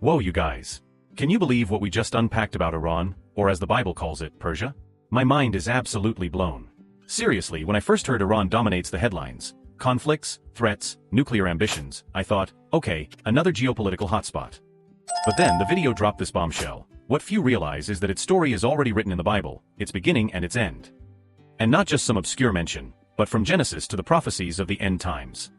Whoa, you guys. Can you believe what we just unpacked about Iran, or as the Bible calls it, Persia? My mind is absolutely blown. Seriously, when I first heard Iran dominates the headlines, conflicts, threats, nuclear ambitions, I thought, okay, another geopolitical hotspot. But then the video dropped this bombshell. What few realize is that its story is already written in the Bible, its beginning and its end. And not just some obscure mention, but from Genesis to the prophecies of the end times.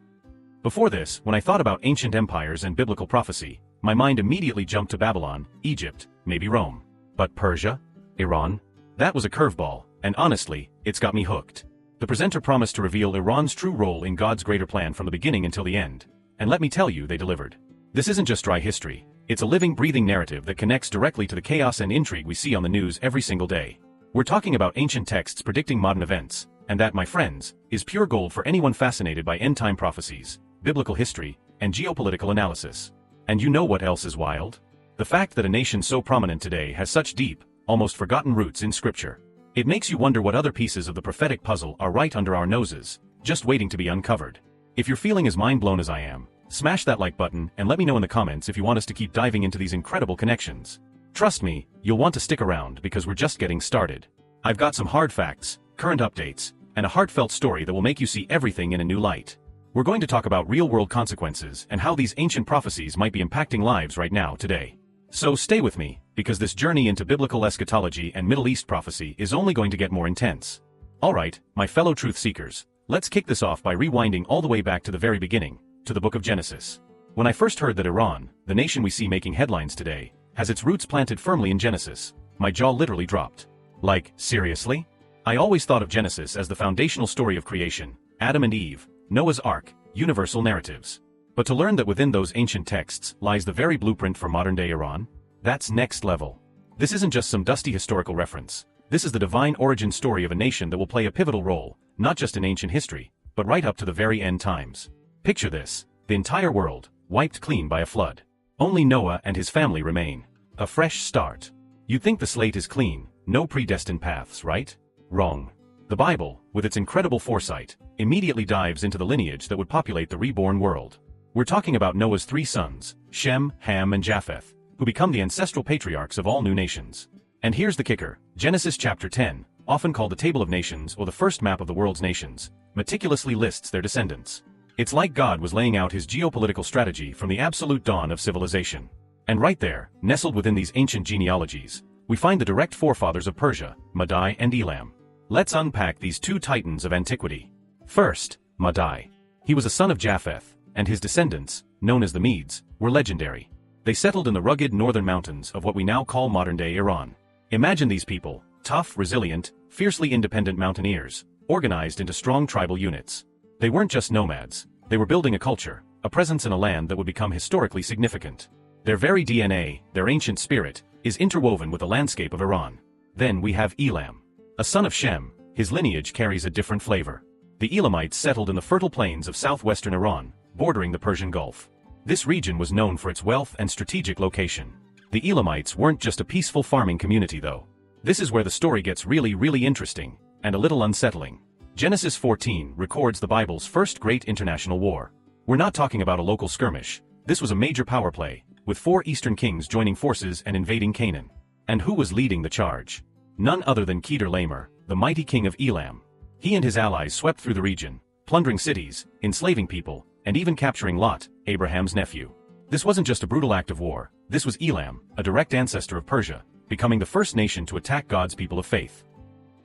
Before this, when I thought about ancient empires and biblical prophecy, my mind immediately jumped to Babylon, Egypt, maybe Rome. But Persia? Iran? That was a curveball, and honestly, it's got me hooked. The presenter promised to reveal Iran's true role in God's greater plan from the beginning until the end. And let me tell you, they delivered. This isn't just dry history, it's a living, breathing narrative that connects directly to the chaos and intrigue we see on the news every single day. We're talking about ancient texts predicting modern events, and that, my friends, is pure gold for anyone fascinated by end-time prophecies, biblical history, and geopolitical analysis. And you know what else is wild? The fact that a nation so prominent today has such deep, almost forgotten roots in Scripture. It makes you wonder what other pieces of the prophetic puzzle are right under our noses, just waiting to be uncovered. If you're feeling as mind-blown as I am, smash that like button and let me know in the comments if you want us to keep diving into these incredible connections. Trust me, you'll want to stick around because we're just getting started. I've got some hard facts, current updates, and a heartfelt story that will make you see everything in a new light. We're going to talk about real-world consequences and how these ancient prophecies might be impacting lives right now, today. So stay with me, because this journey into biblical eschatology and Middle East prophecy is only going to get more intense. Alright, my fellow truth seekers, let's kick this off by rewinding all the way back to the very beginning, to the book of Genesis. When I first heard that Iran, the nation we see making headlines today, has its roots planted firmly in Genesis, my jaw literally dropped. Like, seriously? I always thought of Genesis as the foundational story of creation, Adam and Eve, Noah's Ark, universal narratives. But to learn that within those ancient texts lies the very blueprint for modern-day Iran? That's next level. This isn't just some dusty historical reference. This is the divine origin story of a nation that will play a pivotal role, not just in ancient history, but right up to the very end times. Picture this, the entire world, wiped clean by a flood. Only Noah and his family remain. A fresh start. You'd think the slate is clean, no predestined paths, right? Wrong. The Bible, with its incredible foresight, immediately dives into the lineage that would populate the reborn world. We're talking about Noah's 3 sons, Shem, Ham and Japheth, who become the ancestral patriarchs of all new nations. And here's the kicker, Genesis chapter 10, often called the Table of Nations or the first map of the world's nations, meticulously lists their descendants. It's like God was laying out his geopolitical strategy from the absolute dawn of civilization. And right there, nestled within these ancient genealogies, we find the direct forefathers of Persia, Madai and Elam. Let's unpack these 2 titans of antiquity. First, Madai. He was a son of Japheth, and his descendants, known as the Medes, were legendary. They settled in the rugged northern mountains of what we now call modern-day Iran. Imagine these people, tough, resilient, fiercely independent mountaineers, organized into strong tribal units. They weren't just nomads, they were building a culture, a presence in a land that would become historically significant. Their very DNA, their ancient spirit, is interwoven with the landscape of Iran. Then we have Elam. A son of Shem, his lineage carries a different flavor. The Elamites settled in the fertile plains of southwestern Iran, bordering the Persian Gulf. This region was known for its wealth and strategic location. The Elamites weren't just a peaceful farming community though. This is where the story gets really interesting, and a little unsettling. Genesis 14 records the Bible's first great international war. We're not talking about a local skirmish. This was a major power play, with 4 eastern kings joining forces and invading Canaan. And who was leading the charge? None other than Kedar-Laomer, the mighty king of Elam. He and his allies swept through the region, plundering cities, enslaving people, and even capturing Lot, Abraham's nephew. This wasn't just a brutal act of war, this was Elam, a direct ancestor of Persia, becoming the first nation to attack God's people of faith.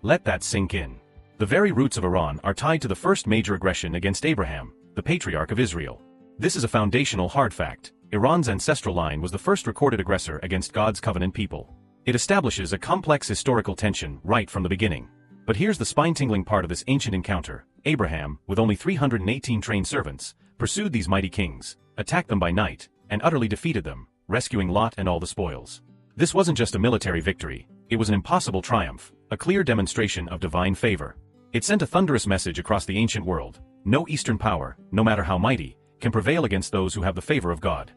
Let that sink in. The very roots of Iran are tied to the first major aggression against Abraham, the patriarch of Israel. This is a foundational hard fact. Iran's ancestral line was the first recorded aggressor against God's covenant people. It establishes a complex historical tension right from the beginning. But here's the spine-tingling part of this ancient encounter. Abraham, with only 318 trained servants, pursued these mighty kings, attacked them by night, and utterly defeated them, rescuing Lot and all the spoils. This wasn't just a military victory, it was an impossible triumph, a clear demonstration of divine favor. It sent a thunderous message across the ancient world. No Eastern power, no matter how mighty, can prevail against those who have the favor of God.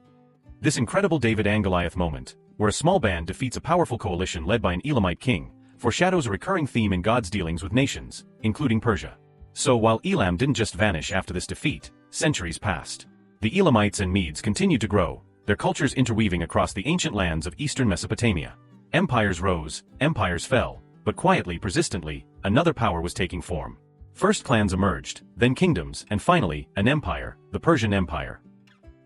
This incredible David and Goliath moment, where a small band defeats a powerful coalition led by an Elamite king, foreshadows a recurring theme in God's dealings with nations, including Persia. So while Elam didn't just vanish after this defeat, centuries passed. The Elamites and Medes continued to grow, their cultures interweaving across the ancient lands of eastern Mesopotamia. Empires rose, empires fell, but quietly, persistently, another power was taking form. First clans emerged, then kingdoms, and finally, an empire, the Persian Empire.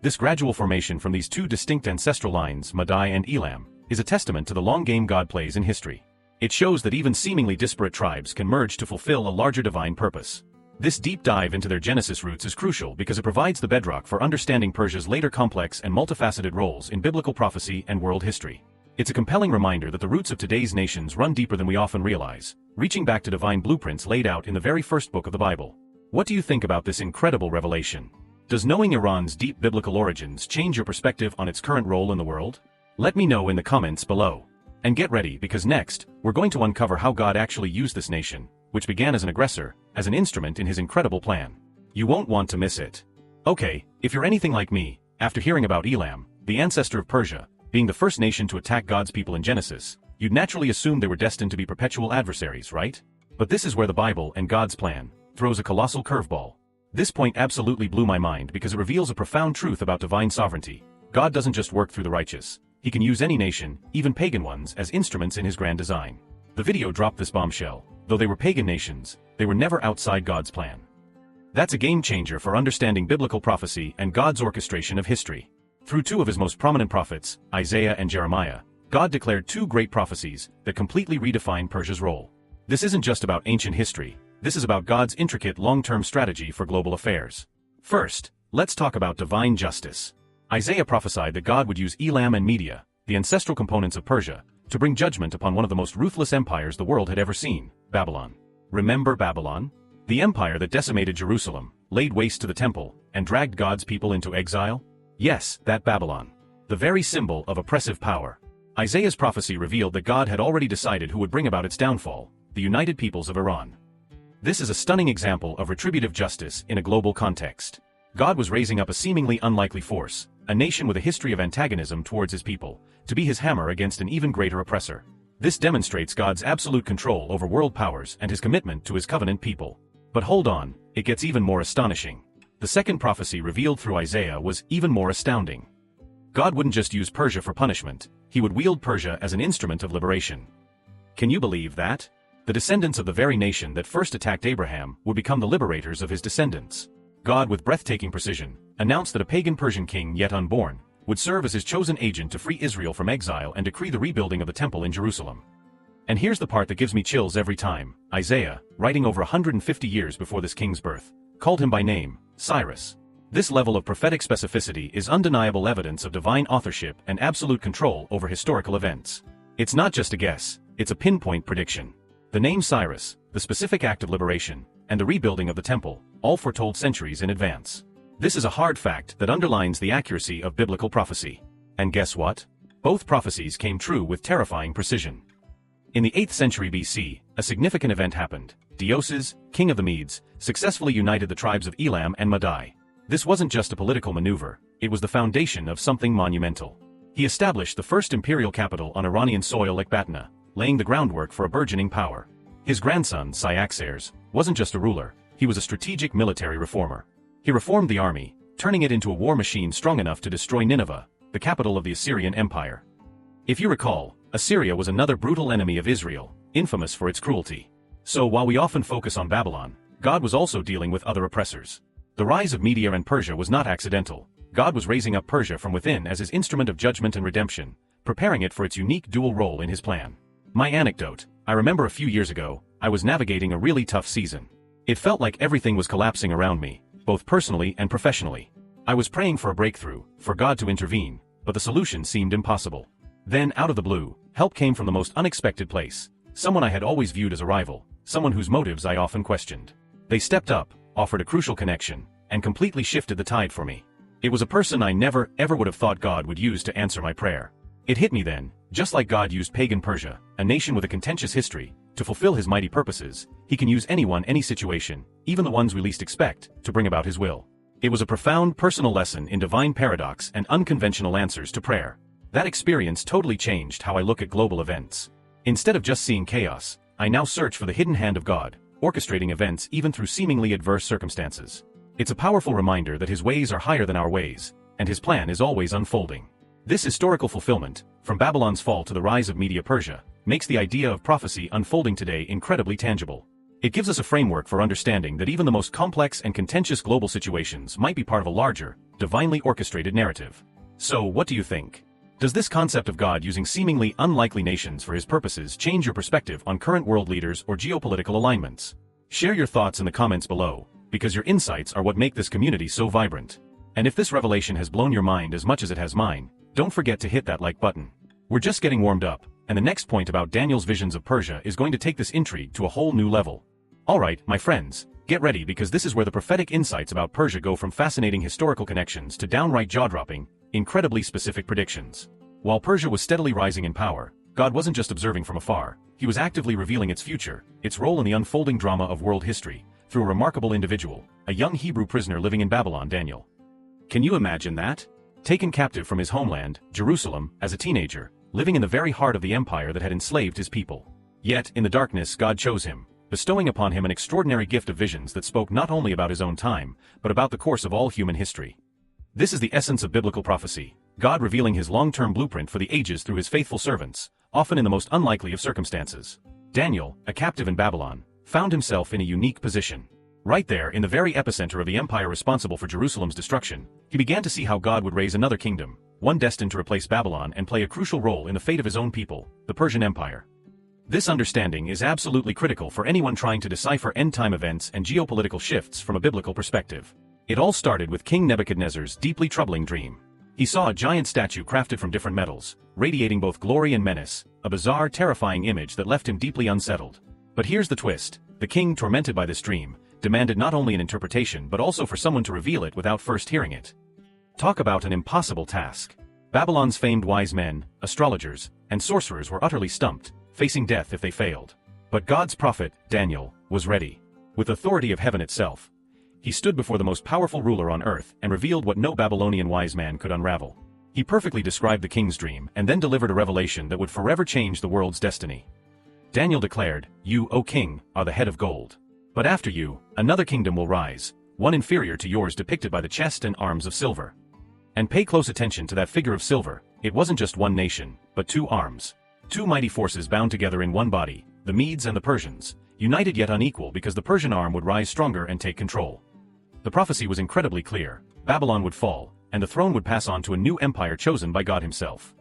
This gradual formation from these two distinct ancestral lines, Madai and Elam, is a testament to the long game God plays in history. It shows that even seemingly disparate tribes can merge to fulfill a larger divine purpose. This deep dive into their Genesis roots is crucial because it provides the bedrock for understanding Persia's later complex and multifaceted roles in biblical prophecy and world history. It's a compelling reminder that the roots of today's nations run deeper than we often realize, reaching back to divine blueprints laid out in the very first book of the Bible. What do you think about this incredible revelation? Does knowing Iran's deep biblical origins change your perspective on its current role in the world? Let me know in the comments below. And get ready, because next, we're going to uncover how God actually used this nation, which began as an aggressor, as an instrument in his incredible plan. You won't want to miss it. Okay, if you're anything like me, after hearing about Elam, the ancestor of Persia, being the first nation to attack God's people in Genesis, you'd naturally assume they were destined to be perpetual adversaries, right? But this is where the Bible and God's plan throws a colossal curveball. This point absolutely blew my mind because it reveals a profound truth about divine sovereignty. God doesn't just work through the righteous. He can use any nation, even pagan ones, as instruments in his grand design. The video dropped this bombshell. Though they were pagan nations, they were never outside God's plan. That's a game changer for understanding biblical prophecy and God's orchestration of history. Through two of his most prominent prophets, Isaiah and Jeremiah, God declared two great prophecies that completely redefine Persia's role. This isn't just about ancient history, this is about God's intricate long-term strategy for global affairs. First, let's talk about divine justice. Isaiah prophesied that God would use Elam and Media, the ancestral components of Persia, to bring judgment upon one of the most ruthless empires the world had ever seen, Babylon. Remember Babylon? The empire that decimated Jerusalem, laid waste to the temple, and dragged God's people into exile? Yes, that Babylon. The very symbol of oppressive power. Isaiah's prophecy revealed that God had already decided who would bring about its downfall, the United Peoples of Iran. This is a stunning example of retributive justice in a global context. God was raising up a seemingly unlikely force, a nation with a history of antagonism towards his people, to be his hammer against an even greater oppressor. This demonstrates God's absolute control over world powers and his commitment to his covenant people. But hold on, it gets even more astonishing. The second prophecy revealed through Isaiah was even more astounding. God wouldn't just use Persia for punishment, he would wield Persia as an instrument of liberation. Can you believe that? The descendants of the very nation that first attacked Abraham would become the liberators of his descendants. God, with breathtaking precision, announced that a pagan Persian king yet unborn would serve as his chosen agent to free Israel from exile and decree the rebuilding of the temple in Jerusalem. And here's the part that gives me chills every time. Isaiah, writing over 150 years before this king's birth, called him by name, Cyrus. This level of prophetic specificity is undeniable evidence of divine authorship and absolute control over historical events. It's not just a guess, it's a pinpoint prediction. The name Cyrus, the specific act of liberation, and the rebuilding of the temple, all foretold centuries in advance. This is a hard fact that underlines the accuracy of biblical prophecy. And guess what? Both prophecies came true with terrifying precision. In the 8th century BC, a significant event happened. Deioces, king of the Medes, successfully united the tribes of Elam and Madai. This wasn't just a political maneuver, it was the foundation of something monumental. He established the first imperial capital on Iranian soil, Ecbatana, laying the groundwork for a burgeoning power. His grandson, Cyaxares, wasn't just a ruler, he was a strategic military reformer. He reformed the army, turning it into a war machine strong enough to destroy Nineveh, the capital of the Assyrian Empire. If you recall, Assyria was another brutal enemy of Israel, infamous for its cruelty. So while we often focus on Babylon, God was also dealing with other oppressors. The rise of Media and Persia was not accidental. God was raising up Persia from within as his instrument of judgment and redemption, preparing it for its unique dual role in his plan. My anecdote: I remember a few years ago, I was navigating a really tough season. It felt like everything was collapsing around me, both personally and professionally. I was praying for a breakthrough, for God to intervene, but the solution seemed impossible. Then, out of the blue, help came from the most unexpected place. Someone I had always viewed as a rival, someone whose motives I often questioned. They stepped up, offered a crucial connection, and completely shifted the tide for me. It was a person I never, ever would have thought God would use to answer my prayer. It hit me then, just like God used pagan Persia, a nation with a contentious history, to fulfill his mighty purposes, he can use anyone, any situation, even the ones we least expect, to bring about his will. It was a profound personal lesson in divine paradox and unconventional answers to prayer. That experience totally changed how I look at global events. Instead of just seeing chaos, I now search for the hidden hand of God, orchestrating events even through seemingly adverse circumstances. It's a powerful reminder that his ways are higher than our ways, and his plan is always unfolding. This historical fulfillment, from Babylon's fall to the rise of Media Persia, makes the idea of prophecy unfolding today incredibly tangible. It gives us a framework for understanding that even the most complex and contentious global situations might be part of a larger, divinely orchestrated narrative. So, what do you think? Does this concept of God using seemingly unlikely nations for his purposes change your perspective on current world leaders or geopolitical alignments? Share your thoughts in the comments below, because your insights are what make this community so vibrant. And if this revelation has blown your mind as much as it has mine, don't forget to hit that like button. We're just getting warmed up, and the next point about Daniel's visions of Persia is going to take this intrigue to a whole new level. Alright, my friends, get ready because this is where the prophetic insights about Persia go from fascinating historical connections to downright jaw-dropping, incredibly specific predictions. While Persia was steadily rising in power, God wasn't just observing from afar, he was actively revealing its future, its role in the unfolding drama of world history, through a remarkable individual, a young Hebrew prisoner living in Babylon, Daniel. Can you imagine that? Taken captive from his homeland, Jerusalem, as a teenager, living in the very heart of the empire that had enslaved his people. Yet, in the darkness God chose him, bestowing upon him an extraordinary gift of visions that spoke not only about his own time, but about the course of all human history. This is the essence of biblical prophecy, God revealing his long-term blueprint for the ages through his faithful servants, often in the most unlikely of circumstances. Daniel, a captive in Babylon, found himself in a unique position. Right there, in the very epicenter of the empire responsible for Jerusalem's destruction, he began to see how God would raise another kingdom, one destined to replace Babylon and play a crucial role in the fate of his own people, the Persian Empire. This understanding is absolutely critical for anyone trying to decipher end-time events and geopolitical shifts from a biblical perspective. It all started with King Nebuchadnezzar's deeply troubling dream. He saw a giant statue crafted from different metals, radiating both glory and menace, a bizarre, terrifying image that left him deeply unsettled. But here's the twist: the king, tormented by this dream, demanded not only an interpretation but also for someone to reveal it without first hearing it. Talk about an impossible task. Babylon's famed wise men, astrologers, and sorcerers were utterly stumped, facing death if they failed. But God's prophet, Daniel, was ready. With authority of heaven itself, he stood before the most powerful ruler on earth and revealed what no Babylonian wise man could unravel. He perfectly described the king's dream and then delivered a revelation that would forever change the world's destiny. Daniel declared, "You, O king, are the head of gold. But after you, another kingdom will rise, one inferior to yours, depicted by the chest and arms of silver." And pay close attention to that figure of silver. It wasn't just one nation, but two arms. Two mighty forces bound together in one body, the Medes and the Persians, united yet unequal because the Persian arm would rise stronger and take control. The prophecy was incredibly clear: Babylon would fall, and the throne would pass on to a new empire chosen by God himself.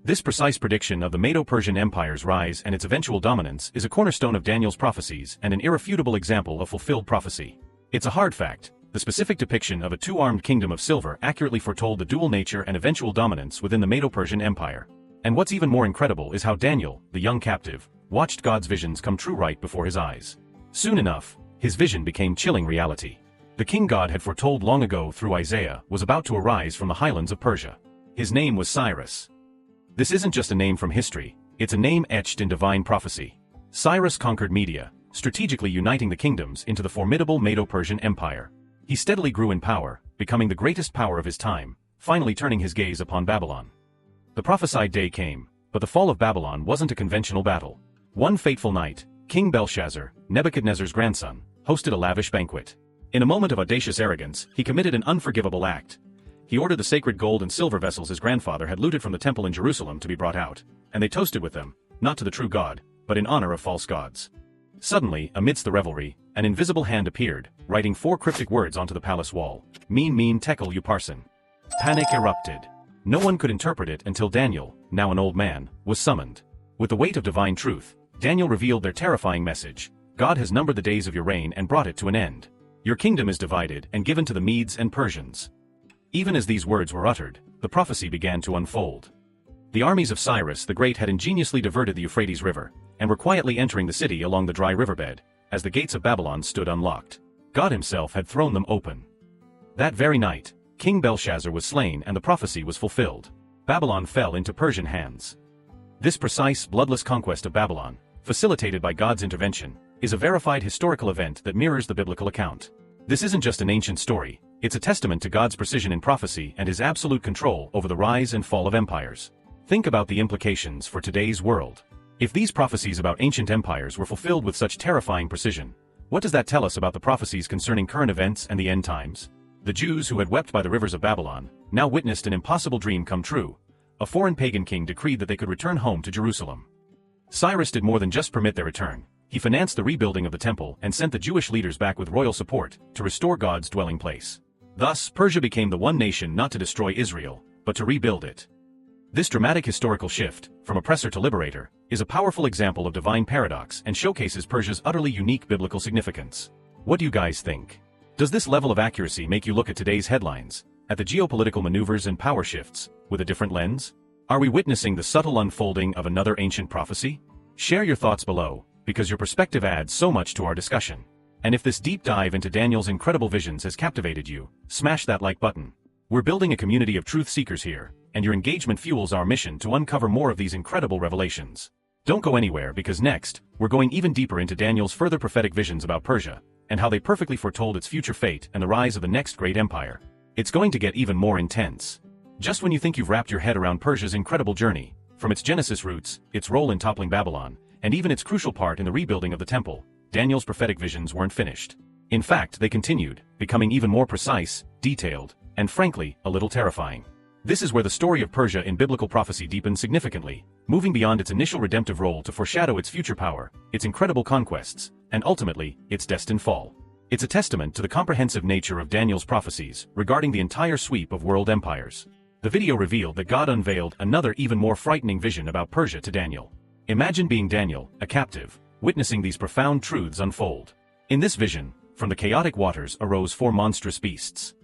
This precise prediction of the Medo-Persian Empire's rise and its eventual dominance is a cornerstone of Daniel's prophecies and an irrefutable example of fulfilled prophecy. It's a hard fact: the specific depiction of a two-armed kingdom of silver accurately foretold the dual nature and eventual dominance within the Medo-Persian Empire. And what's even more incredible is how Daniel, the young captive, watched God's visions come true right before his eyes. Soon enough, his vision became chilling reality. The king God had foretold long ago through Isaiah was about to arise from the highlands of Persia. His name was Cyrus. This isn't just a name from history, it's a name etched in divine prophecy. Cyrus conquered Media, strategically uniting the kingdoms into the formidable Medo-Persian Empire. He steadily grew in power, becoming the greatest power of his time, finally turning his gaze upon Babylon. The prophesied day came, but the fall of Babylon wasn't a conventional battle. One fateful night, King Belshazzar, Nebuchadnezzar's grandson, hosted a lavish banquet. In a moment of audacious arrogance, he committed an unforgivable act. He ordered the sacred gold and silver vessels his grandfather had looted from the temple in Jerusalem to be brought out, and they toasted with them, not to the true God, but in honor of false gods. Suddenly, amidst the revelry, an invisible hand appeared, writing 4 cryptic words onto the palace wall: "Mean tekel upharsin." Panic erupted. No one could interpret it until Daniel, now an old man, was summoned. With the weight of divine truth, Daniel revealed their terrifying message: God has numbered the days of your reign and brought it to an end. Your kingdom is divided and given to the Medes and Persians. Even as these words were uttered, the prophecy began to unfold. The armies of Cyrus the Great had ingeniously diverted the Euphrates River, and were quietly entering the city along the dry riverbed, as the gates of Babylon stood unlocked. God himself had thrown them open. That very night, King Belshazzar was slain and the prophecy was fulfilled. Babylon fell into Persian hands. This precise, bloodless conquest of Babylon, facilitated by God's intervention, is a verified historical event that mirrors the biblical account. This isn't just an ancient story, it's a testament to God's precision in prophecy and his absolute control over the rise and fall of empires. Think about the implications for today's world. If these prophecies about ancient empires were fulfilled with such terrifying precision, what does that tell us about the prophecies concerning current events and the end times? The Jews who had wept by the rivers of Babylon now witnessed an impossible dream come true, a foreign pagan king decreed that they could return home to Jerusalem. Cyrus did more than just permit their return. He financed the rebuilding of the temple and sent the Jewish leaders back with royal support to restore God's dwelling place. Thus, Persia became the one nation not to destroy Israel, but to rebuild it. This dramatic historical shift, from oppressor to liberator, is a powerful example of divine paradox and showcases Persia's utterly unique biblical significance. What do you guys think? Does this level of accuracy make you look at today's headlines, at the geopolitical maneuvers and power shifts, with a different lens? Are we witnessing the subtle unfolding of another ancient prophecy? Share your thoughts below, because your perspective adds so much to our discussion. And if this deep dive into Daniel's incredible visions has captivated you, smash that like button. We're building a community of truth seekers here, and your engagement fuels our mission to uncover more of these incredible revelations. Don't go anywhere, because next, we're going even deeper into Daniel's further prophetic visions about Persia, and how they perfectly foretold its future fate and the rise of the next great empire. It's going to get even more intense. Just when you think you've wrapped your head around Persia's incredible journey, from its Genesis roots, its role in toppling Babylon, and even its crucial part in the rebuilding of the temple, Daniel's prophetic visions weren't finished. In fact, they continued, becoming even more precise, detailed, and frankly, a little terrifying. This is where the story of Persia in biblical prophecy deepens significantly, moving beyond its initial redemptive role to foreshadow its future power, its incredible conquests, and ultimately, its destined fall. It's a testament to the comprehensive nature of Daniel's prophecies regarding the entire sweep of world empires. The video revealed that God unveiled another even more frightening vision about Persia to Daniel. Imagine being Daniel, a captive, witnessing these profound truths unfold. In this vision, from the chaotic waters arose 4 monstrous beasts.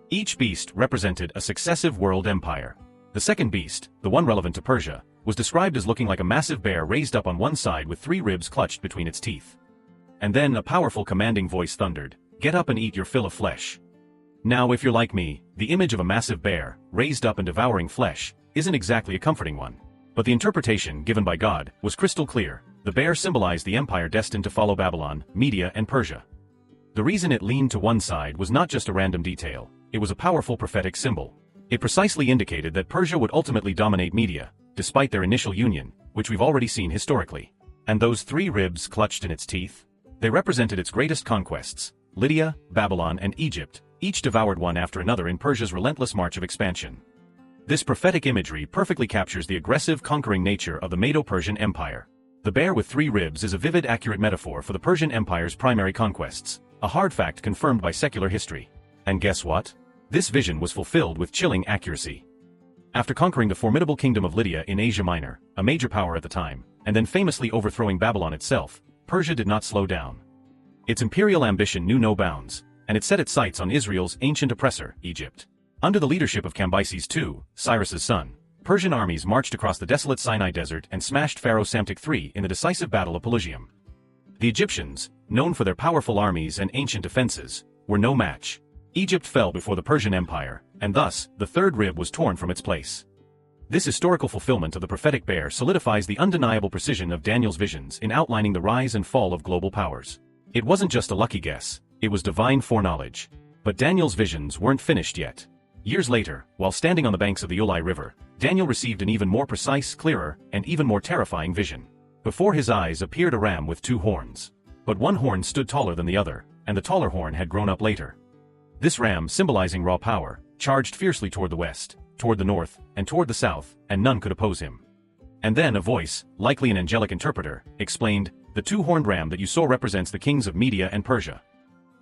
Each beast represented a successive world empire. The second beast, the one relevant to Persia, was described as looking like a massive bear raised up on one side with 3 ribs clutched between its teeth. And then a powerful commanding voice thundered, "Get up and eat your fill of flesh." Now, if you're like me, the image of a massive bear, raised up and devouring flesh, isn't exactly a comforting one. But the interpretation given by God was crystal clear. The bear symbolized the empire destined to follow Babylon, Media, and Persia. The reason it leaned to one side was not just a random detail, it was a powerful prophetic symbol. It precisely indicated that Persia would ultimately dominate Media, despite their initial union, which we've already seen historically. And those 3 ribs clutched in its teeth? They represented its greatest conquests, Lydia, Babylon, and Egypt, each devoured one after another in Persia's relentless march of expansion. This prophetic imagery perfectly captures the aggressive, conquering nature of the Medo-Persian Empire. The bear with 3 ribs is a vivid, accurate metaphor for the Persian Empire's primary conquests, a hard fact confirmed by secular history. And guess what? This vision was fulfilled with chilling accuracy. After conquering the formidable kingdom of Lydia in Asia Minor, a major power at the time, and then famously overthrowing Babylon itself, Persia did not slow down. Its imperial ambition knew no bounds, and it set its sights on Israel's ancient oppressor, Egypt. Under the leadership of Cambyses II, Cyrus's son, Persian armies marched across the desolate Sinai desert and smashed Pharaoh Psamtik III in the decisive Battle of Pelusium. The Egyptians, known for their powerful armies and ancient defenses, were no match. Egypt fell before the Persian Empire, and thus, the 3rd rib was torn from its place. This historical fulfillment of the prophetic bear solidifies the undeniable precision of Daniel's visions in outlining the rise and fall of global powers. It wasn't just a lucky guess, it was divine foreknowledge. But Daniel's visions weren't finished yet. Years later, while standing on the banks of the Ulai River, Daniel received an even more precise, clearer, and even more terrifying vision. Before his eyes appeared a ram with 2 horns. But one horn stood taller than the other, and the taller horn had grown up later. This ram, symbolizing raw power, charged fiercely toward the west, toward the north, and toward the south, and none could oppose him. And then a voice, likely an angelic interpreter, explained, "The 2-horned ram that you saw represents the kings of Media and Persia."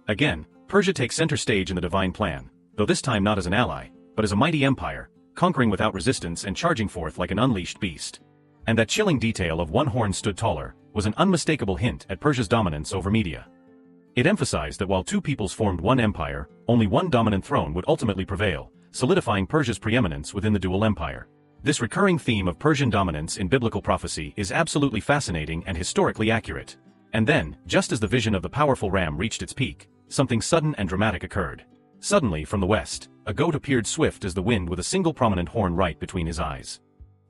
Again, Persia takes center stage in the divine plan, though this time not as an ally, but as a mighty empire, conquering without resistance and charging forth like an unleashed beast. And that chilling detail of one horn stood taller was an unmistakable hint at Persia's dominance over Media. It emphasized that while 2 peoples formed one empire, only one dominant throne would ultimately prevail, solidifying Persia's preeminence within the dual empire. This recurring theme of Persian dominance in biblical prophecy is absolutely fascinating and historically accurate. And then, just as the vision of the powerful ram reached its peak, something sudden and dramatic occurred. Suddenly, from the west, a goat appeared swift as the wind with a single prominent horn right between his eyes.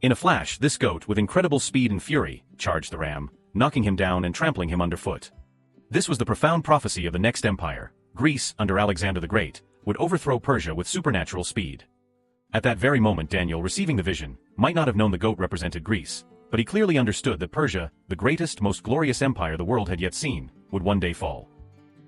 In a flash, this goat, with incredible speed and fury, charged the ram, knocking him down and trampling him underfoot. This was the profound prophecy of the next empire. Greece, under Alexander the Great, would overthrow Persia with supernatural speed. At that very moment, Daniel, receiving the vision, might not have known the goat represented Greece, but he clearly understood that Persia, the greatest, most glorious empire the world had yet seen, would one day fall.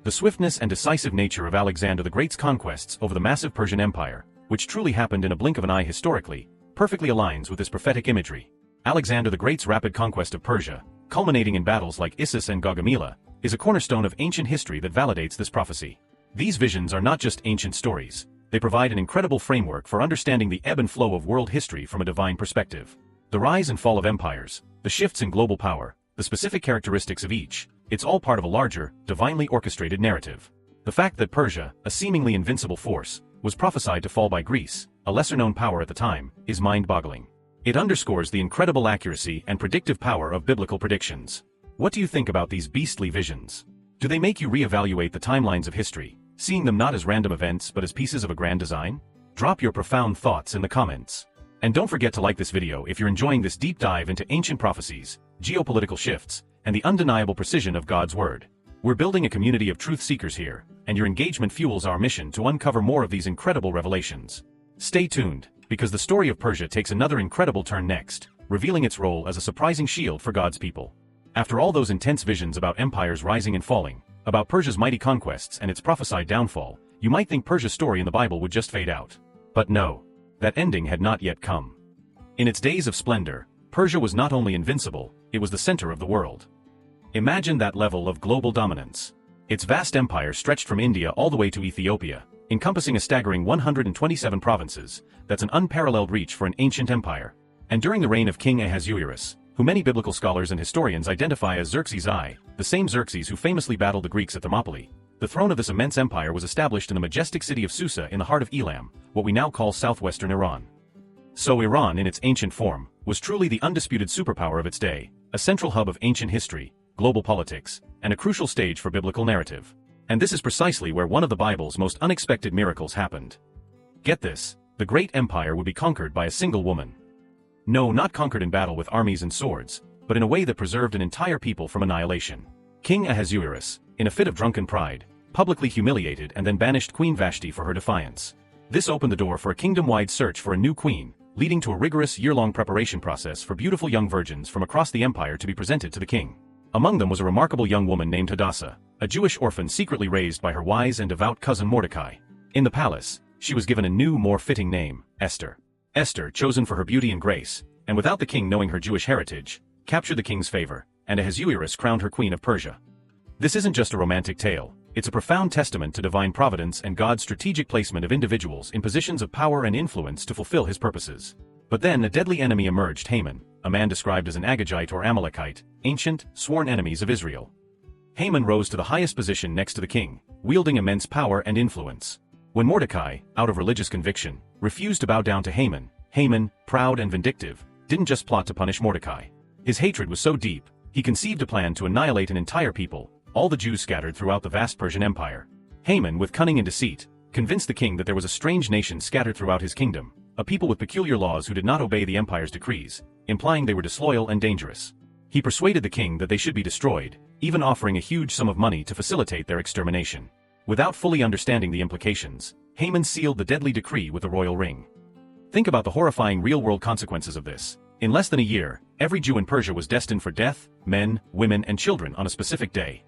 The swiftness and decisive nature of Alexander the Great's conquests over the massive Persian Empire, which truly happened in a blink of an eye historically, perfectly aligns with this prophetic imagery. Alexander the Great's rapid conquest of Persia, culminating in battles like Issus and Gog and Magog, is a cornerstone of ancient history that validates this prophecy. These visions are not just ancient stories, they provide an incredible framework for understanding the ebb and flow of world history from a divine perspective. The rise and fall of empires, the shifts in global power, the specific characteristics of each, it's all part of a larger, divinely orchestrated narrative. The fact that Persia, a seemingly invincible force, was prophesied to fall by Greece, a lesser-known power at the time, is mind-boggling. It underscores the incredible accuracy and predictive power of biblical predictions. What do you think about these beastly visions? Do they make you reevaluate the timelines of history, seeing them not as random events but as pieces of a grand design? Drop your profound thoughts in the comments. And don't forget to like this video if you're enjoying this deep dive into ancient prophecies, geopolitical shifts, and the undeniable precision of God's Word. We're building a community of truth seekers here, and your engagement fuels our mission to uncover more of these incredible revelations. Stay tuned, because the story of Persia takes another incredible turn next, revealing its role as a surprising shield for God's people. After all those intense visions about empires rising and falling, about Persia's mighty conquests and its prophesied downfall, you might think Persia's story in the Bible would just fade out. But no, that ending had not yet come. In its days of splendor, Persia was not only invincible, it was the center of the world. Imagine that level of global dominance. Its vast empire stretched from India all the way to Ethiopia, encompassing a staggering 127 provinces. That's an unparalleled reach for an ancient empire. And during the reign of King Ahasuerus, who many biblical scholars and historians identify as Xerxes I, the same Xerxes who famously battled the Greeks at Thermopylae, the throne of this immense empire was established in the majestic city of Susa in the heart of Elam, what we now call southwestern Iran. So Iran in its ancient form, was truly the undisputed superpower of its day, a central hub of ancient history, global politics, and a crucial stage for biblical narrative. And this is precisely where one of the Bible's most unexpected miracles happened. Get this, the great empire would be conquered by a single woman. No, not conquered in battle with armies and swords, but in a way that preserved an entire people from annihilation. King Ahasuerus, in a fit of drunken pride, publicly humiliated and then banished Queen Vashti for her defiance. This opened the door for a kingdom-wide search for a new queen, leading to a rigorous year-long preparation process for beautiful young virgins from across the empire to be presented to the king. Among them was a remarkable young woman named Hadassah, a Jewish orphan secretly raised by her wise and devout cousin Mordecai. In the palace, she was given a new, more fitting name, Esther. Esther, chosen for her beauty and grace, and without the king knowing her Jewish heritage, captured the king's favor, and Ahasuerus crowned her queen of Persia. This isn't just a romantic tale, it's a profound testament to divine providence and God's strategic placement of individuals in positions of power and influence to fulfill his purposes. But then a deadly enemy emerged, Haman, a man described as an Agagite or Amalekite, ancient, sworn enemies of Israel. Haman rose to the highest position next to the king, wielding immense power and influence. When Mordecai, out of religious conviction, refused to bow down to Haman, Haman, proud and vindictive, didn't just plot to punish Mordecai. His hatred was so deep, he conceived a plan to annihilate an entire people, all the Jews scattered throughout the vast Persian Empire. Haman, with cunning and deceit, convinced the king that there was a strange nation scattered throughout his kingdom, a people with peculiar laws who did not obey the empire's decrees, implying they were disloyal and dangerous. He persuaded the king that they should be destroyed, even offering a huge sum of money to facilitate their extermination. Without fully understanding the implications, Haman sealed the deadly decree with the royal ring. Think about the horrifying real-world consequences of this. In less than a year, every Jew in Persia was destined for death, men, women, and children on a specific day.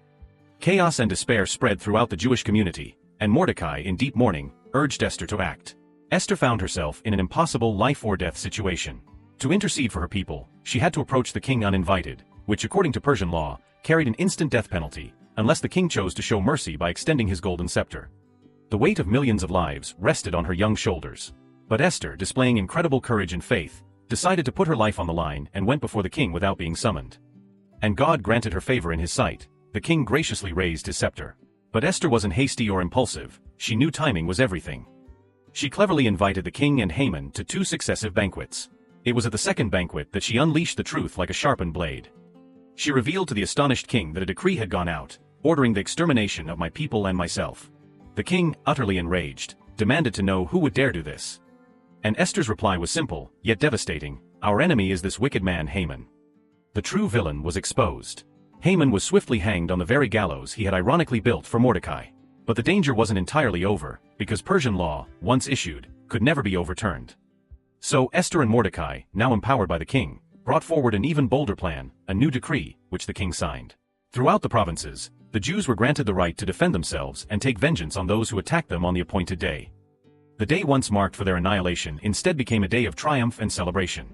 Chaos and despair spread throughout the Jewish community, and Mordecai, in deep mourning, urged Esther to act. Esther found herself in an impossible life-or-death situation. To intercede for her people, she had to approach the king uninvited, which according to Persian law, carried an instant death penalty, unless the king chose to show mercy by extending his golden scepter. The weight of millions of lives rested on her young shoulders. But Esther, displaying incredible courage and faith, decided to put her life on the line and went before the king without being summoned. And God granted her favor in his sight. The king graciously raised his scepter. But Esther wasn't hasty or impulsive, she knew timing was everything. She cleverly invited the king and Haman to 2 successive banquets. It was at the second banquet that she unleashed the truth like a sharpened blade. She revealed to the astonished king that a decree had gone out, ordering the extermination of my people and myself. The king, utterly enraged, demanded to know who would dare do this. And Esther's reply was simple, yet devastating: our enemy is this wicked man Haman. The true villain was exposed. Haman was swiftly hanged on the very gallows he had ironically built for Mordecai. But the danger wasn't entirely over, because Persian law, once issued, could never be overturned. So Esther and Mordecai, now empowered by the king, brought forward an even bolder plan, a new decree, which the king signed. Throughout the provinces, the Jews were granted the right to defend themselves and take vengeance on those who attacked them on the appointed day. The day once marked for their annihilation instead became a day of triumph and celebration.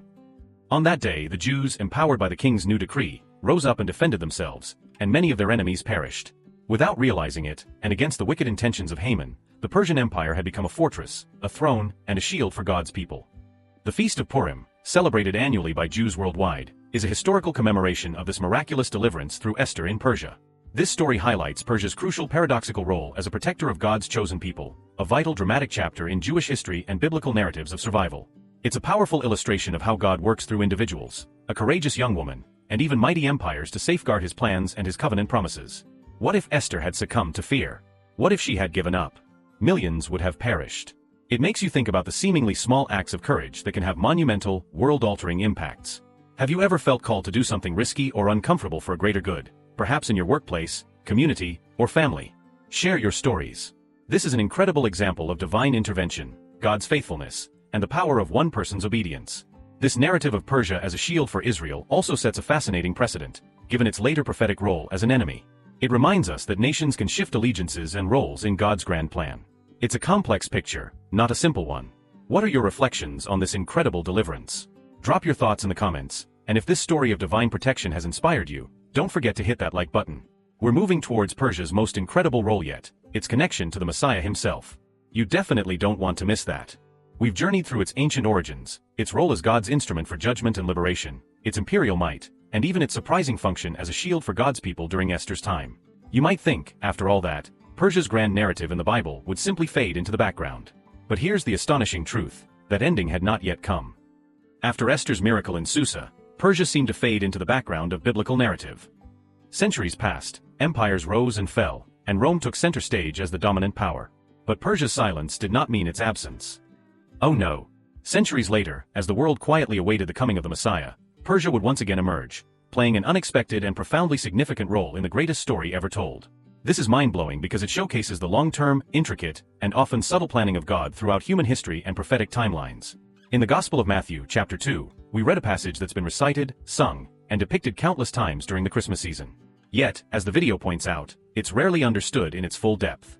On that day, the Jews, empowered by the king's new decree, rose up and defended themselves, and many of their enemies perished. Without realizing it, and against the wicked intentions of Haman, the Persian Empire had become a fortress, a throne, and a shield for God's people. The Feast of Purim, celebrated annually by Jews worldwide, is a historical commemoration of this miraculous deliverance through Esther in Persia. This story highlights Persia's crucial paradoxical role as a protector of God's chosen people, a vital dramatic chapter in Jewish history and biblical narratives of survival. It's a powerful illustration of how God works through individuals, a courageous young woman, and even mighty empires to safeguard his plans and his covenant promises. What if Esther had succumbed to fear? What if she had given up? Millions would have perished. It makes you think about the seemingly small acts of courage that can have monumental, world-altering impacts. Have you ever felt called to do something risky or uncomfortable for a greater good, perhaps in your workplace, community, or family? Share your stories. This is an incredible example of divine intervention, God's faithfulness, and the power of one person's obedience. This narrative of Persia as a shield for Israel also sets a fascinating precedent, given its later prophetic role as an enemy. It reminds us that nations can shift allegiances and roles in God's grand plan. It's a complex picture, not a simple one. What are your reflections on this incredible deliverance? Drop your thoughts in the comments, and if this story of divine protection has inspired you, don't forget to hit that like button. We're moving towards Persia's most incredible role yet, its connection to the Messiah himself. You definitely don't want to miss that. We've journeyed through its ancient origins, its role as God's instrument for judgment and liberation, its imperial might, and even its surprising function as a shield for God's people during Esther's time. You might think, after all that, Persia's grand narrative in the Bible would simply fade into the background. But here's the astonishing truth: that ending had not yet come. After Esther's miracle in Susa, Persia seemed to fade into the background of biblical narrative. Centuries passed, empires rose and fell, and Rome took center stage as the dominant power. But Persia's silence did not mean its absence. Oh no. Centuries later, as the world quietly awaited the coming of the Messiah, Persia would once again emerge, playing an unexpected and profoundly significant role in the greatest story ever told. This is mind-blowing because it showcases the long-term, intricate, and often subtle planning of God throughout human history and prophetic timelines. In the Gospel of Matthew, chapter 2, we read a passage that's been recited, sung, and depicted countless times during the Christmas season. Yet, as the video points out, it's rarely understood in its full depth.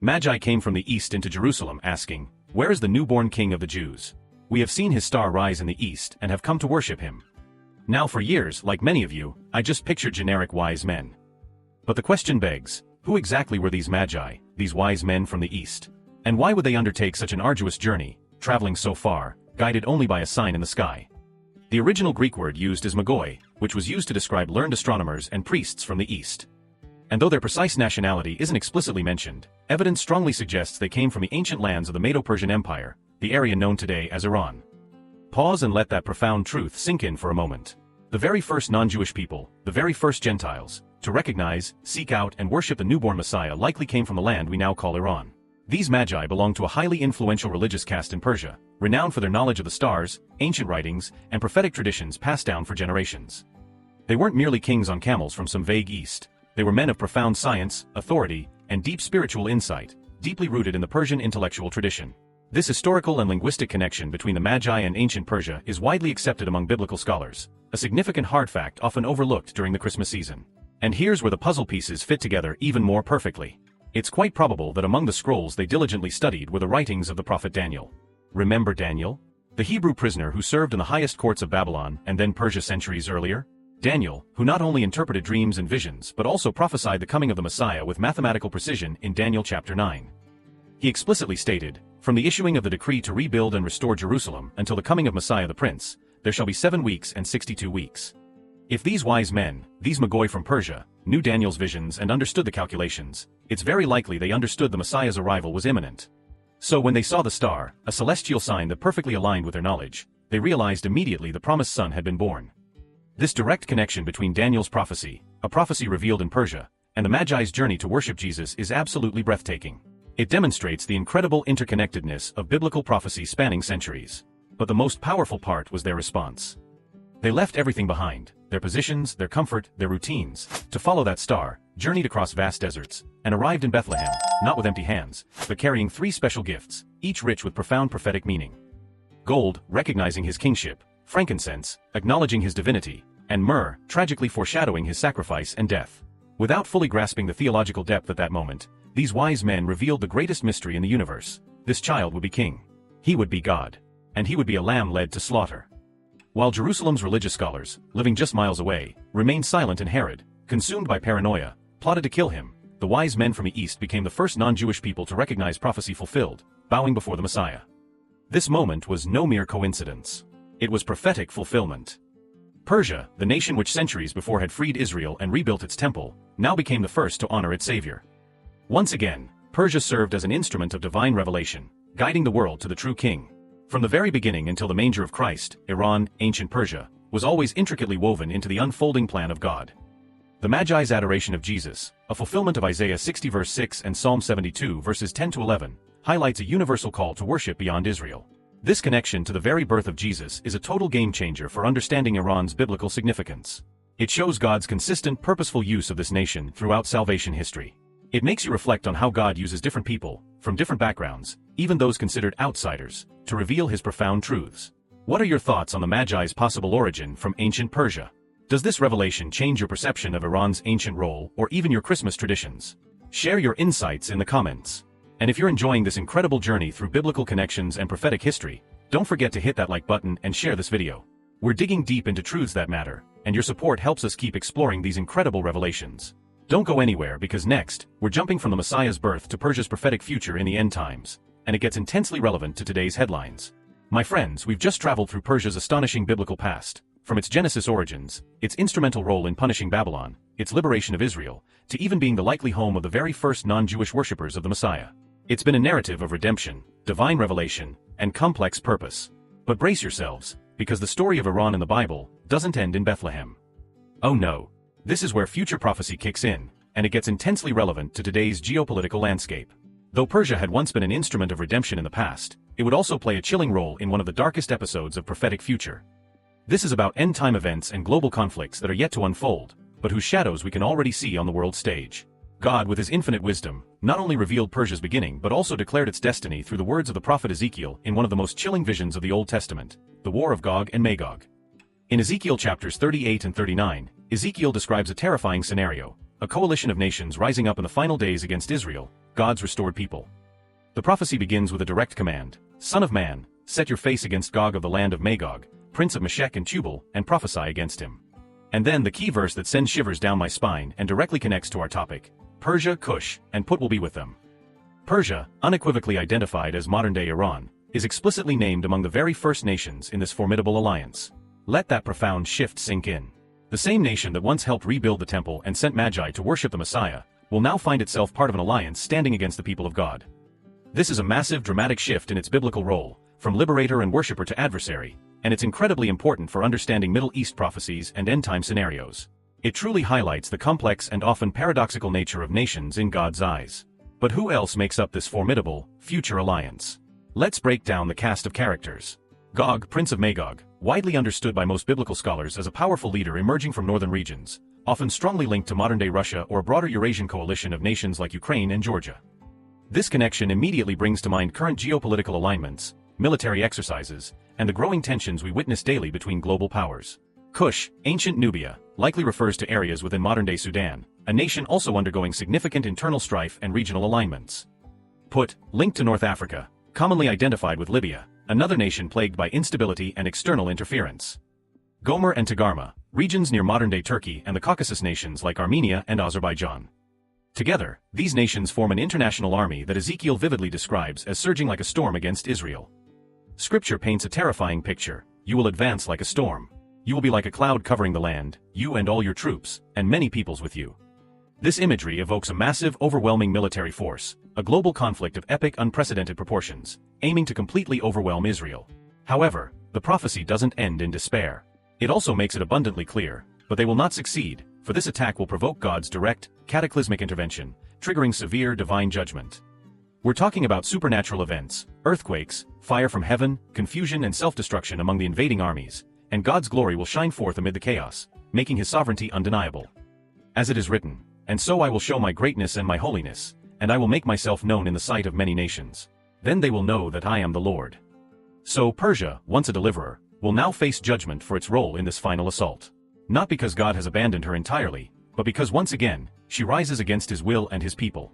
Magi came from the east into Jerusalem asking, "Where is the newborn King of the Jews? We have seen his star rise in the east and have come to worship him." Now for years, like many of you, I just pictured generic wise men. But the question begs, who exactly were these Magi, these wise men from the east? And why would they undertake such an arduous journey, traveling so far, guided only by a sign in the sky? The original Greek word used is magoi, which was used to describe learned astronomers and priests from the east. And though their precise nationality isn't explicitly mentioned, evidence strongly suggests they came from the ancient lands of the Medo-Persian Empire, the area known today as Iran. Pause and let that profound truth sink in for a moment. The very first non-Jewish people, the very first Gentiles, to recognize, seek out, and worship the newborn Messiah likely came from the land we now call Iran. These Magi belonged to a highly influential religious caste in Persia, renowned for their knowledge of the stars, ancient writings, and prophetic traditions passed down for generations. They weren't merely kings on camels from some vague east. They were men of profound science, authority, and deep spiritual insight, deeply rooted in the Persian intellectual tradition. This historical and linguistic connection between the Magi and ancient Persia is widely accepted among biblical scholars, a significant hard fact often overlooked during the Christmas season. And here's where the puzzle pieces fit together even more perfectly. It's quite probable that among the scrolls they diligently studied were the writings of the prophet Daniel. Remember Daniel? The Hebrew prisoner who served in the highest courts of Babylon and then Persia centuries earlier? Daniel, who not only interpreted dreams and visions but also prophesied the coming of the Messiah with mathematical precision in Daniel chapter 9. He explicitly stated, "From the issuing of the decree to rebuild and restore Jerusalem until the coming of Messiah the Prince, there shall be 7 weeks and 62 weeks. If these wise men, these Magoi from Persia, knew Daniel's visions and understood the calculations, it's very likely they understood the Messiah's arrival was imminent. So when they saw the star, a celestial sign that perfectly aligned with their knowledge, they realized immediately the promised son had been born." This direct connection between Daniel's prophecy, a prophecy revealed in Persia, and the Magi's journey to worship Jesus is absolutely breathtaking. It demonstrates the incredible interconnectedness of biblical prophecy spanning centuries. But the most powerful part was their response. They left everything behind, their positions, their comfort, their routines, to follow that star, journeyed across vast deserts, and arrived in Bethlehem, not with empty hands, but carrying 3 special gifts, each rich with profound prophetic meaning. Gold, recognizing his kingship, frankincense, acknowledging his divinity, and myrrh, tragically foreshadowing his sacrifice and death. Without fully grasping the theological depth at that moment, these wise men revealed the greatest mystery in the universe: this child would be king. He would be God. And he would be a lamb led to slaughter. While Jerusalem's religious scholars, living just miles away, remained silent, and Herod, consumed by paranoia, plotted to kill him, the wise men from the east became the first non-Jewish people to recognize prophecy fulfilled, bowing before the Messiah. This moment was no mere coincidence. It was prophetic fulfillment. Persia, the nation which centuries before had freed Israel and rebuilt its temple, now became the first to honor its savior. Once again, Persia served as an instrument of divine revelation, guiding the world to the true king. From the very beginning until the manger of Christ, Iran, ancient Persia, was always intricately woven into the unfolding plan of God. The Magi's adoration of Jesus, a fulfillment of Isaiah 60 verse 6 and Psalm 72 verses 10 to 11, highlights a universal call to worship beyond Israel. This connection to the very birth of Jesus is a total game-changer for understanding Iran's biblical significance. It shows God's consistent, purposeful use of this nation throughout salvation history. It makes you reflect on how God uses different people, from different backgrounds, even those considered outsiders, to reveal his profound truths. What are your thoughts on the Magi's possible origin from ancient Persia? Does this revelation change your perception of Iran's ancient role or even your Christmas traditions? Share your insights in the comments. And if you're enjoying this incredible journey through biblical connections and prophetic history, don't forget to hit that like button and share this video. We're digging deep into truths that matter, and your support helps us keep exploring these incredible revelations. Don't go anywhere, because next, we're jumping from the Messiah's birth to Persia's prophetic future in the end times, and it gets intensely relevant to today's headlines. My friends, we've just traveled through Persia's astonishing biblical past, from its Genesis origins, its instrumental role in punishing Babylon, its liberation of Israel, to even being the likely home of the very first non-Jewish worshippers of the Messiah. It's been a narrative of redemption, divine revelation, and complex purpose. But brace yourselves, because the story of Iran in the Bible doesn't end in Bethlehem. Oh no. This is where future prophecy kicks in, and it gets intensely relevant to today's geopolitical landscape. Though Persia had once been an instrument of redemption in the past, it would also play a chilling role in one of the darkest episodes of prophetic future. This is about end-time events and global conflicts that are yet to unfold, but whose shadows we can already see on the world stage. God, with his infinite wisdom, not only revealed Persia's beginning but also declared its destiny through the words of the prophet Ezekiel in one of the most chilling visions of the Old Testament, the war of Gog and Magog. In Ezekiel chapters 38 and 39, Ezekiel describes a terrifying scenario, a coalition of nations rising up in the final days against Israel, God's restored people. The prophecy begins with a direct command: Son of man, set your face against Gog of the land of Magog, prince of Meshech and Tubal, and prophesy against him. And then the key verse that sends shivers down my spine and directly connects to our topic: Persia, Cush, and Put will be with them. Persia, unequivocally identified as modern-day Iran, is explicitly named among the very first nations in this formidable alliance. Let that profound shift sink in. The same nation that once helped rebuild the temple and sent Magi to worship the Messiah, will now find itself part of an alliance standing against the people of God. This is a massive, dramatic shift in its biblical role, from liberator and worshipper to adversary, and it's incredibly important for understanding Middle East prophecies and end-time scenarios. It truly highlights the complex and often paradoxical nature of nations in God's eyes. But who else makes up this formidable, future alliance? Let's break down the cast of characters. Gog, Prince of Magog, widely understood by most biblical scholars as a powerful leader emerging from northern regions, often strongly linked to modern-day Russia or a broader Eurasian coalition of nations like Ukraine and Georgia. This connection immediately brings to mind current geopolitical alignments, military exercises, and the growing tensions we witness daily between global powers. Cush, ancient Nubia, likely refers to areas within modern-day Sudan, a nation also undergoing significant internal strife and regional alignments. Put, linked to North Africa, commonly identified with Libya, another nation plagued by instability and external interference. Gomer and Togarmah, regions near modern-day Turkey and the Caucasus nations like Armenia and Azerbaijan. Together, these nations form an international army that Ezekiel vividly describes as surging like a storm against Israel. Scripture paints a terrifying picture: you will advance like a storm. You will be like a cloud covering the land, you and all your troops, and many peoples with you. This imagery evokes a massive, overwhelming military force, a global conflict of epic, unprecedented proportions, aiming to completely overwhelm Israel. However, the prophecy doesn't end in despair. It also makes it abundantly clear, but they will not succeed, for this attack will provoke God's direct, cataclysmic intervention, triggering severe divine judgment. We're talking about supernatural events, earthquakes, fire from heaven, confusion and self-destruction among the invading armies, and God's glory will shine forth amid the chaos, making his sovereignty undeniable. As it is written, "And so I will show my greatness and my holiness, and I will make myself known in the sight of many nations. Then they will know that I am the Lord." So Persia, once a deliverer, will now face judgment for its role in this final assault. Not because God has abandoned her entirely, but because once again, she rises against his will and his people.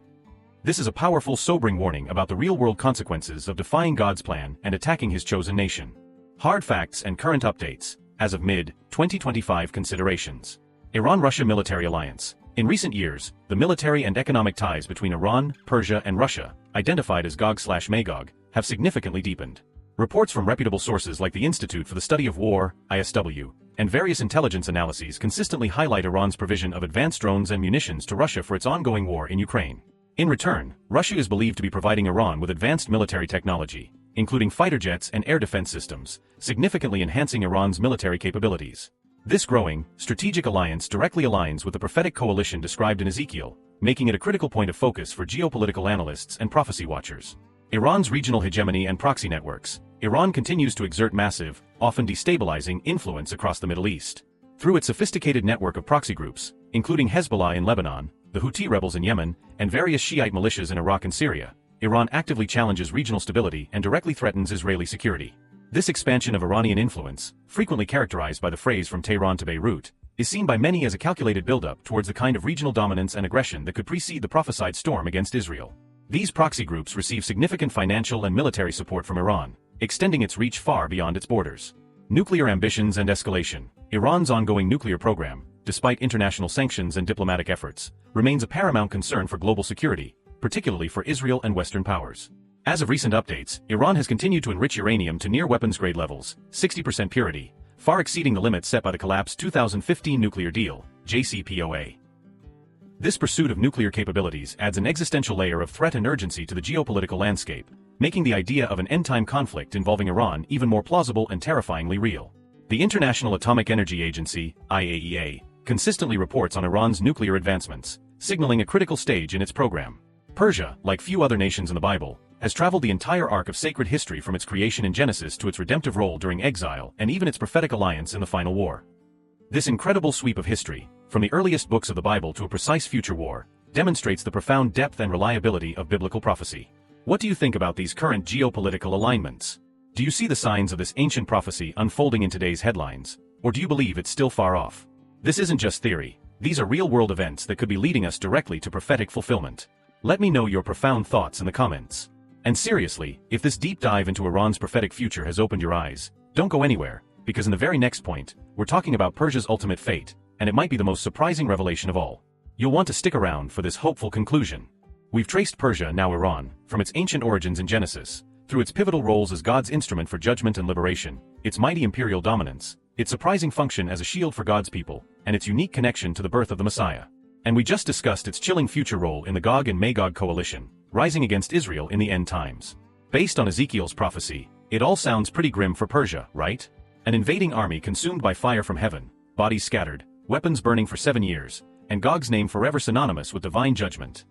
This is a powerful, sobering warning about the real-world consequences of defying God's plan and attacking his chosen nation. Hard facts and current updates, as of mid-2025 considerations. Iran-Russia military alliance. In recent years, the military and economic ties between Iran, Persia and Russia, identified as Gog/Magog, have significantly deepened. Reports from reputable sources like the Institute for the Study of War, ISW, and various intelligence analyses consistently highlight Iran's provision of advanced drones and munitions to Russia for its ongoing war in Ukraine. In return, Russia is believed to be providing Iran with advanced military technology, including fighter jets and air defense systems, significantly enhancing Iran's military capabilities. This growing, strategic alliance directly aligns with the prophetic coalition described in Ezekiel, making it a critical point of focus for geopolitical analysts and prophecy watchers. Iran's regional hegemony and proxy networks. Iran continues to exert massive, often destabilizing, influence across the Middle East. Through its sophisticated network of proxy groups, including Hezbollah in Lebanon, the Houthi rebels in Yemen, and various Shiite militias in Iraq and Syria, Iran actively challenges regional stability and directly threatens Israeli security. This expansion of Iranian influence, frequently characterized by the phrase "from Tehran to Beirut," is seen by many as a calculated buildup towards the kind of regional dominance and aggression that could precede the prophesied storm against Israel. These proxy groups receive significant financial and military support from Iran, extending its reach far beyond its borders. Nuclear ambitions and escalation. Iran's ongoing nuclear program, despite international sanctions and diplomatic efforts, remains a paramount concern for global security, particularly for Israel and Western powers. As of recent updates, Iran has continued to enrich uranium to near weapons-grade levels, 60% purity, far exceeding the limits set by the collapsed 2015 nuclear deal, JCPOA. This pursuit of nuclear capabilities adds an existential layer of threat and urgency to the geopolitical landscape, making the idea of an end-time conflict involving Iran even more plausible and terrifyingly real. The International Atomic Energy Agency, IAEA, consistently reports on Iran's nuclear advancements, signaling a critical stage in its program. Persia, like few other nations in the Bible, has traveled the entire arc of sacred history from its creation in Genesis to its redemptive role during exile and even its prophetic alliance in the final war. This incredible sweep of history, from the earliest books of the Bible to a precise future war, demonstrates the profound depth and reliability of biblical prophecy. What do you think about these current geopolitical alignments? Do you see the signs of this ancient prophecy unfolding in today's headlines, or do you believe it's still far off? This isn't just theory, these are real-world events that could be leading us directly to prophetic fulfillment. Let me know your profound thoughts in the comments. And seriously, if this deep dive into Iran's prophetic future has opened your eyes, don't go anywhere, because in the very next point, we're talking about Persia's ultimate fate, and it might be the most surprising revelation of all. You'll want to stick around for this hopeful conclusion. We've traced Persia, now Iran, from its ancient origins in Genesis, through its pivotal roles as God's instrument for judgment and liberation, its mighty imperial dominance, its surprising function as a shield for God's people, and its unique connection to the birth of the Messiah. And we just discussed its chilling future role in the Gog and Magog coalition, rising against Israel in the end times. Based on Ezekiel's prophecy, it all sounds pretty grim for Persia, right? An invading army consumed by fire from heaven, bodies scattered, weapons burning for 7 years, and Gog's name forever synonymous with divine judgment.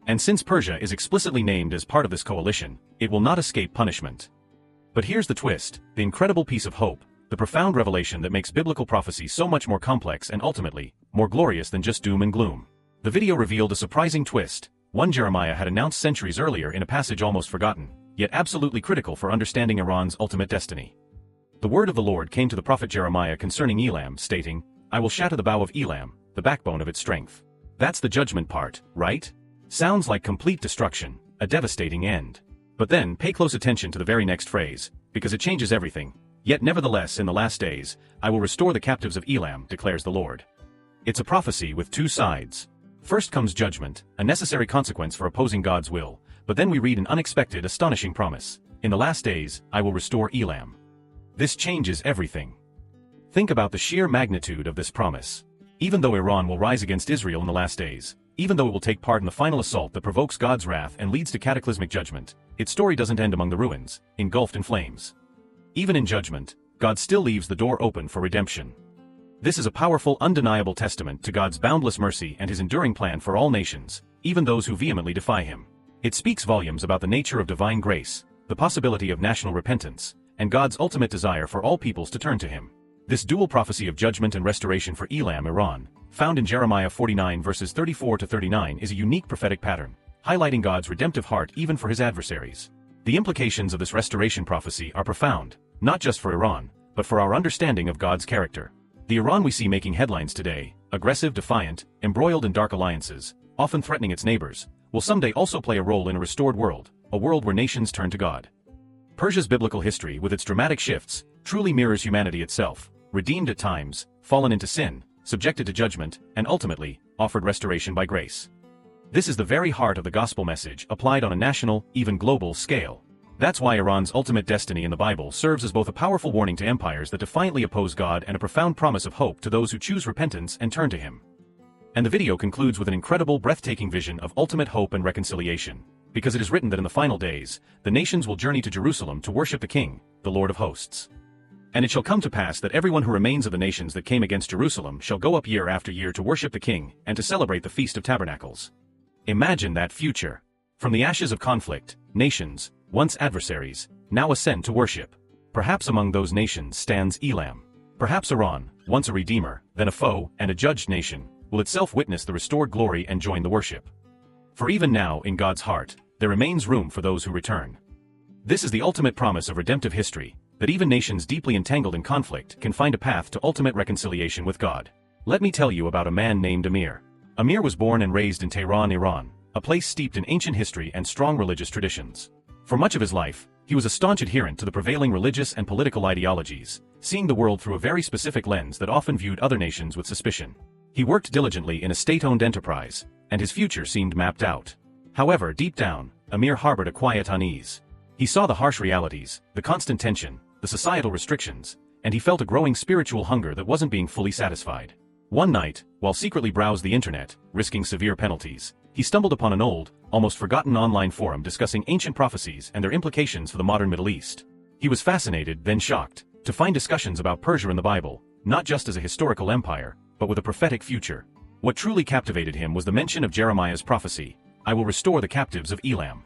And since Persia is explicitly named as part of this coalition, it will not escape punishment. But here's the twist, the incredible piece of hope, the profound revelation that makes biblical prophecy so much more complex and ultimately, more glorious than just doom and gloom. The video revealed a surprising twist, one Jeremiah had announced centuries earlier in a passage almost forgotten, yet absolutely critical for understanding Iran's ultimate destiny. The word of the Lord came to the prophet Jeremiah concerning Elam, stating, "I will shatter the bow of Elam, the backbone of its strength." That's the judgment part, right? Sounds like complete destruction, a devastating end. But then, pay close attention to the very next phrase, because it changes everything. "Yet nevertheless in the last days, I will restore the captives of Elam, declares the Lord." It's a prophecy with two sides. First comes judgment, a necessary consequence for opposing God's will, but then we read an unexpected, astonishing promise. "In the last days, I will restore Elam." This changes everything. Think about the sheer magnitude of this promise. Even though Iran will rise against Israel in the last days, even though it will take part in the final assault that provokes God's wrath and leads to cataclysmic judgment, its story doesn't end among the ruins, engulfed in flames. Even in judgment, God still leaves the door open for redemption. This is a powerful, undeniable testament to God's boundless mercy and his enduring plan for all nations, even those who vehemently defy him. It speaks volumes about the nature of divine grace, the possibility of national repentance, and God's ultimate desire for all peoples to turn to him. This dual prophecy of judgment and restoration for Elam, Iran, found in Jeremiah 49 verses 34 to 39 is a unique prophetic pattern, highlighting God's redemptive heart even for his adversaries. The implications of this restoration prophecy are profound, not just for Iran, but for our understanding of God's character. The Iran we see making headlines today, aggressive, defiant, embroiled in dark alliances, often threatening its neighbors, will someday also play a role in a restored world, a world where nations turn to God. Persia's biblical history, with its dramatic shifts, truly mirrors humanity itself, redeemed at times, fallen into sin, subjected to judgment, and ultimately, offered restoration by grace. This is the very heart of the gospel message applied on a national, even global scale. That's why Iran's ultimate destiny in the Bible serves as both a powerful warning to empires that defiantly oppose God and a profound promise of hope to those who choose repentance and turn to Him. And the video concludes with an incredible, breathtaking vision of ultimate hope and reconciliation, because it is written that in the final days, the nations will journey to Jerusalem to worship the King, the Lord of hosts. And it shall come to pass that everyone who remains of the nations that came against Jerusalem shall go up year after year to worship the King and to celebrate the Feast of Tabernacles. Imagine that future. From the ashes of conflict, nations, once adversaries, now ascend to worship. Perhaps among those nations stands Elam. Perhaps Iran, once a redeemer, then a foe, and a judged nation, will itself witness the restored glory and join the worship. For even now, in God's heart, there remains room for those who return. This is the ultimate promise of redemptive history, that even nations deeply entangled in conflict can find a path to ultimate reconciliation with God. Let me tell you about a man named Amir. Amir was born and raised in Tehran, Iran, a place steeped in ancient history and strong religious traditions. For much of his life, he was a staunch adherent to the prevailing religious and political ideologies, seeing the world through a very specific lens that often viewed other nations with suspicion. He worked diligently in a state-owned enterprise, and his future seemed mapped out. However, deep down, Amir harbored a quiet unease. He saw the harsh realities, the constant tension, the societal restrictions, and he felt a growing spiritual hunger that wasn't being fully satisfied. One night, while secretly browsed the internet, risking severe penalties, he stumbled upon an old, almost forgotten online forum discussing ancient prophecies and their implications for the modern Middle East. He was fascinated, then shocked, to find discussions about Persia in the Bible, not just as a historical empire, but with a prophetic future. What truly captivated him was the mention of Jeremiah's prophecy, "I will restore the captives of Elam."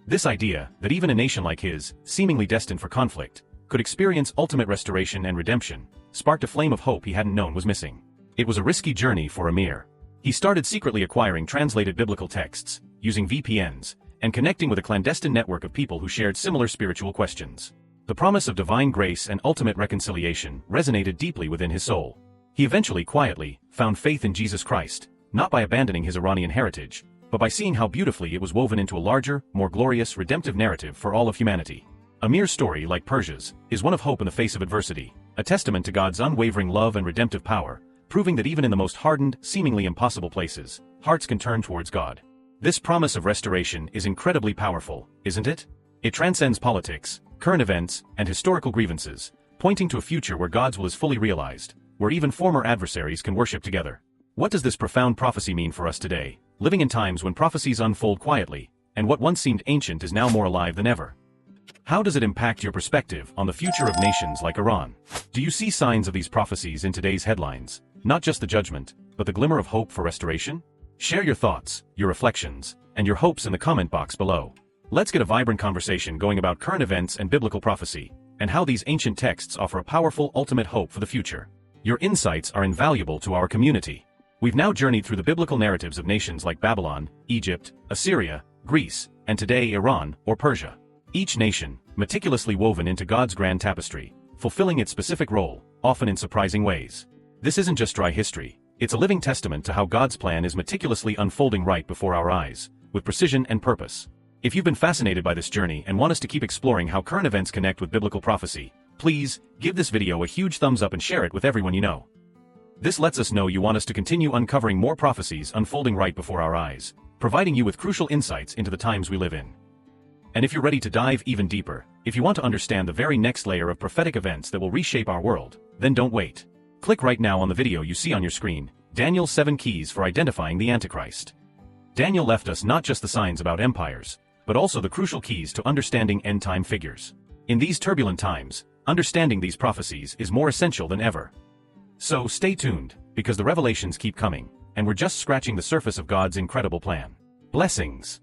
This idea, that even a nation like his, seemingly destined for conflict, could experience ultimate restoration and redemption, sparked a flame of hope he hadn't known was missing. It was a risky journey for Amir. He started secretly acquiring translated biblical texts, using VPNs, and connecting with a clandestine network of people who shared similar spiritual questions. The promise of divine grace and ultimate reconciliation resonated deeply within his soul. He eventually quietly found faith in Jesus Christ, not by abandoning his Iranian heritage, but by seeing how beautifully it was woven into a larger, more glorious, redemptive narrative for all of humanity. Amir's story, like Persia's, is one of hope in the face of adversity, a testament to God's unwavering love and redemptive power, proving that even in the most hardened, seemingly impossible places, hearts can turn towards God. This promise of restoration is incredibly powerful, isn't it? It transcends politics, current events, and historical grievances, pointing to a future where God's will is fully realized, where even former adversaries can worship together. What does this profound prophecy mean for us today, living in times when prophecies unfold quietly, and what once seemed ancient is now more alive than ever? How does it impact your perspective on the future of nations like Iran? Do you see signs of these prophecies in today's headlines? Not just the judgment, but the glimmer of hope for restoration? Share your thoughts, your reflections, and your hopes in the comment box below. Let's get a vibrant conversation going about current events and biblical prophecy, and how these ancient texts offer a powerful ultimate hope for the future. Your insights are invaluable to our community. We've now journeyed through the biblical narratives of nations like Babylon, Egypt, Assyria, Greece, and today Iran, or Persia. Each nation, meticulously woven into God's grand tapestry, fulfilling its specific role, often in surprising ways. This isn't just dry history, it's a living testament to how God's plan is meticulously unfolding right before our eyes, with precision and purpose. If you've been fascinated by this journey and want us to keep exploring how current events connect with biblical prophecy, please, give this video a huge thumbs up and share it with everyone you know. This lets us know you want us to continue uncovering more prophecies unfolding right before our eyes, providing you with crucial insights into the times we live in. And if you're ready to dive even deeper, if you want to understand the very next layer of prophetic events that will reshape our world, then don't wait. Click right now on the video you see on your screen, Daniel's 7 Keys for Identifying the Antichrist. Daniel left us not just the signs about empires, but also the crucial keys to understanding end-time figures. In these turbulent times, understanding these prophecies is more essential than ever. So stay tuned, because the revelations keep coming, and we're just scratching the surface of God's incredible plan. Blessings.